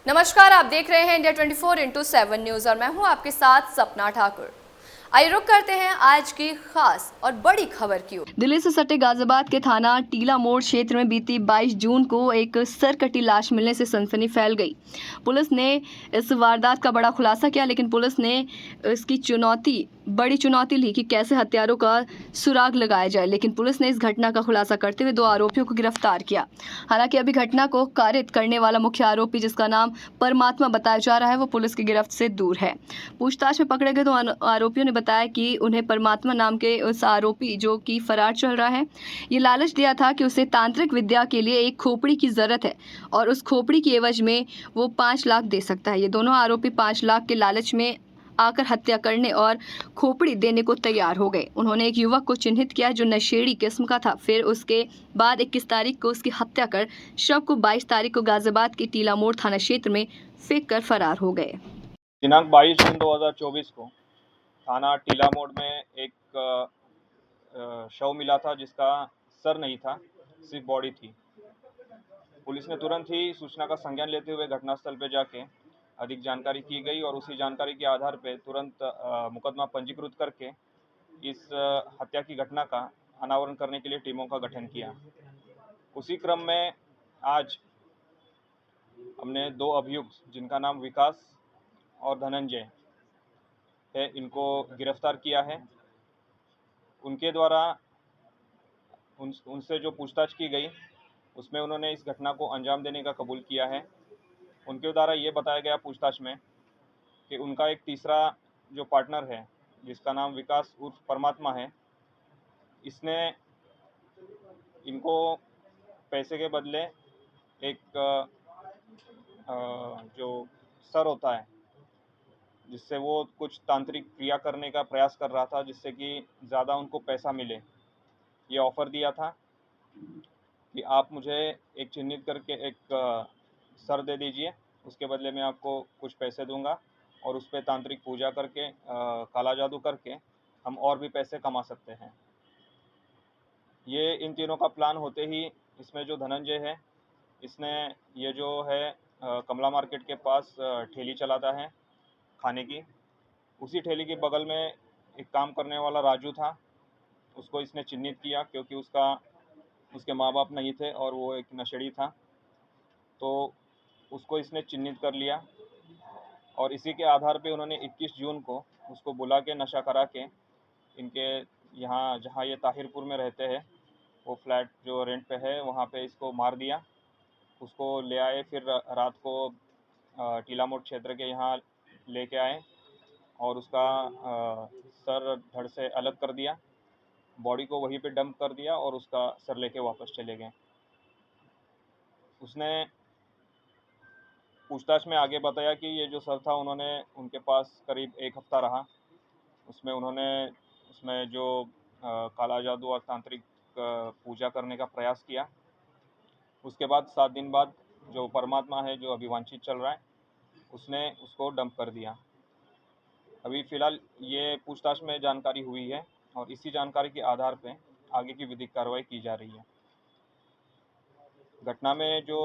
नमस्कार, आप देख रहे हैं इंडिया 24/7 न्यूज और मैं हूं आपके साथ सपना ठाकुर। आइए रुक करते हैं आज की खास और बड़ी खबर की ओर। दिल्ली से सटे गाजियाबाद के थाना टीला मोड़ क्षेत्र में बीती 22 जून को एक सरकटी लाश मिलने से सनसनी फैल गई। पुलिस ने इस वारदात का बड़ा खुलासा किया, लेकिन पुलिस ने इसकी बड़ी चुनौती ली कि कैसे हत्यारों का सुराग लगाया जाए। लेकिन पुलिस ने इस घटना का खुलासा करते हुए 2 आरोपियों को गिरफ्तार किया। हालांकि अभी घटना को कारित करने वाला मुख्य आरोपी, जिसका नाम परमात्मा बताया जा रहा है, वो पुलिस की गिरफ्त से दूर है। पूछताछ में पकड़े गए 2 आरोपियों ने बताया कि उन्हें परमात्मा नाम के उस आरोपी, जो कि फरार चल रहा है, ये लालच दिया था कि उसे तांत्रिक विद्या के लिए एक खोपड़ी की जरूरत है और उस खोपड़ी की एवज में वो 5 लाख दे सकता है। ये दोनों आरोपी 5 लाख के लालच में आकर हत्या करने और खोपड़ी देने को तैयार हो गए। उन्होंने एक युवक को चिन्हित किया जो नशेड़ी किस्म का था। फिर उसके बाद 21 तारीख को उसकी हत्या कर शव को 22 तारीख को गाजियाबाद के टीला मोड़ थाना क्षेत्र में फेंक कर फरार हो गए। दिनांक 22 जून 2024 को थाना टीला मोड़ में एक शव मिला था, जिसका सर नहीं था, सिर्फ बॉडी थी। पुलिस ने तुरंत ही सूचना का संज्ञान लेते हुए घटनास्थल पर जाके अधिक जानकारी की गई और उसी जानकारी के आधार पर तुरंत मुकदमा पंजीकृत करके इस हत्या की घटना का अनावरण करने के लिए टीमों का गठन किया। उसी क्रम में आज हमने 2 अभियुक्त, जिनका नाम विकास और धनंजय है, इनको गिरफ्तार किया है। उनके द्वारा उनसे जो पूछताछ की गई, उसमें उन्होंने इस घटना को अंजाम देने का कबूल किया है। उनके द्वारा ये बताया गया पूछताछ में कि उनका एक तीसरा जो पार्टनर है, जिसका नाम विकास उर्फ परमात्मा है, इसने इनको पैसे के बदले एक जो सर होता है, जिससे वो कुछ तांत्रिक क्रिया करने का प्रयास कर रहा था, जिससे कि ज़्यादा उनको पैसा मिले, ये ऑफ़र दिया था कि आप मुझे एक चिन्हित करके एक सर दे दीजिए, उसके बदले में आपको कुछ पैसे दूंगा और उस पर तांत्रिक पूजा करके काला जादू करके हम और भी पैसे कमा सकते हैं। ये इन तीनों का प्लान होते ही इसमें जो धनंजय है, इसने ये जो है कमला मार्केट के पास ठेली चलाता है खाने की, उसी ठेली के बगल में एक काम करने वाला राजू था। उसको इसने चिन्हित किया क्योंकि उसके माँ बाप नहीं थे और वो एक नशेड़ी था, तो उसको इसने चिन्हित कर लिया और इसी के आधार पे उन्होंने 21 जून को उसको बुला के नशा करा के इनके यहाँ, जहाँ ये ताहिरपुर में रहते हैं, वो फ्लैट जो रेंट पे है, वहाँ पे इसको मार दिया। उसको ले आए, फिर रात को टीला मोड़ क्षेत्र के यहाँ लेके आए और उसका सर धड़ से अलग कर दिया, बॉडी को वहीं पे डंप कर दिया और उसका सर लेके वापस चले गए। उसने पूछताछ में आगे बताया कि ये जो सर था, उन्होंने उनके पास करीब 1 हफ्ता रहा। उसमें जो काला जादू और तांत्रिक पूजा करने का प्रयास किया। उसके बाद 7 दिन बाद जो परमात्मा है, जो अभी वांछित चल रहा है, उसने उसको डंप कर दिया। अभी फ़िलहाल ये पूछताछ में जानकारी हुई है और इसी जानकारी के आधार पे आगे की विधिक कार्रवाई की जा रही है। घटना में जो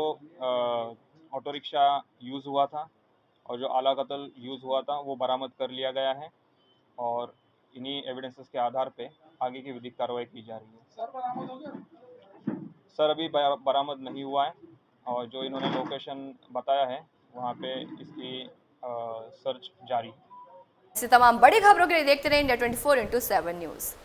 ऑटो रिक्शा यूज़ हुआ था और जो आला कत्ल यूज़ हुआ था, वो बरामद कर लिया गया है और इन्हीं एविडेंसेस के आधार पे आगे की विधिक कार्रवाई की जा रही है। सर बरामद हो गया? सर अभी बरामद नहीं हुआ है और जो इन्होंने लोकेशन बताया है, वहाँ पे इसकी सर्च जारी है। ऐसी तमाम बड़ी खबरों के लिए देखते रहे इंडिया 24/7 न्यूज।